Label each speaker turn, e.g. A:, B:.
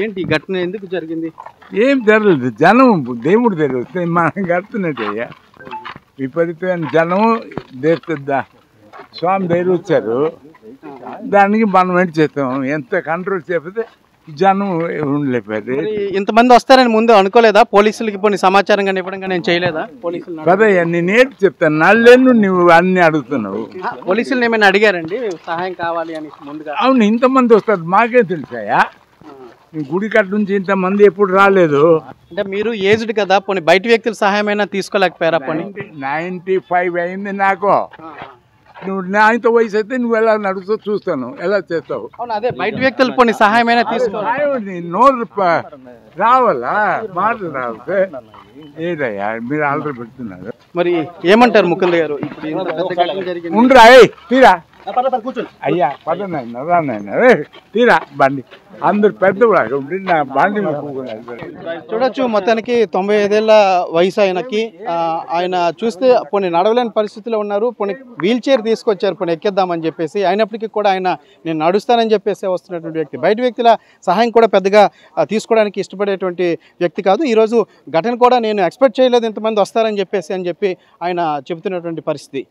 A: ఏంటి ఈ ఘటన ఎందుకు జరిగింది?
B: ఏం జరగలేదు, జనం దేవుడు తెలియదు, మనం కడుతున్నట్టయ్యా. విపరీతమైన జనం దేశ స్వామి దగ్గర వచ్చారు, దానికి మనం ఏంటి చేస్తాం, ఎంత కంట్రోల్ చేయకపోతే జనం ఉండలేపారు.
A: ఇంతమంది వస్తారని ముందు అనుకోలేదా? పోలీసులకి కొన్ని సమాచారం కానీ ఇవ్వడం కానీ చేయలేదా? పోలీసులు
B: కదయ్యా, నేనేంటి చెప్తాను, నల్లేను నువ్వు అన్ని అడుగుతున్నావు.
A: పోలీసులు ఏమైనా అడిగారండి సహాయం కావాలి అని ముందుగా?
B: అవును, ఇంతమంది వస్తారు, మాకేం తెలుసాయా? గుడి కట్ట నుంచి ఇంతమంది ఎప్పుడు రాలేదు.
A: అంటే మీరు ఏజ్డ్ కదా, పోనీ బయట వ్యక్తుల సహాయం అయినా తీసుకోలేకపోయారా? పోనీ
B: 95 అయింది నాకు. నువ్వు నా ఇంత వయసు అయితే నువ్వు ఎలా నడుస్తావు చూస్తాను, ఎలా చేస్తావు.
A: అవును, అదే బయట వ్యక్తులు పోనీ సహాయం అయినా తీసుకోవాలి.
B: నోరు రావాలా, మాటలు రావాలి. ఏదయ్యా మీరు ఆర్డర్ పెడుతున్నారు?
A: మరి ఏమంటారు ముకుంద్ గారు? ఇప్పుడు ఇంత పెద్ద ఘటన జరిగింది.
B: ఉండరా తీరా అయ్యా, పదనైనా రానైనా తీరా బండి, అందరు పెద్దవాళ్ళు ఉండి నా బండి
A: చూడొచ్చు. మొత్తానికి 95 ఏళ్ల వయసు ఆయనకి. ఆయన చూస్తే పోనీ నడవలేని పరిస్థితిలో ఉన్నారు. పోనీ వీల్ చైర్ తీసుకొచ్చారు పోనీ ఎక్కిద్దామని చెప్పేసి. అయినప్పటికీ కూడా ఆయన నేను నడుస్తానని చెప్పేసి వస్తున్నటువంటి వ్యక్తి. బయట వ్యక్తుల సహాయం కూడా పెద్దగా తీసుకోవడానికి ఇష్టపడేటువంటి వ్యక్తి కాదు. ఈరోజు ఘటన కూడా నేను ఎక్స్పెక్ట్ చేయలేదు ఇంతమంది వస్తారని చెప్పేసి ఆయన చెబుతున్నటువంటి పరిస్థితి.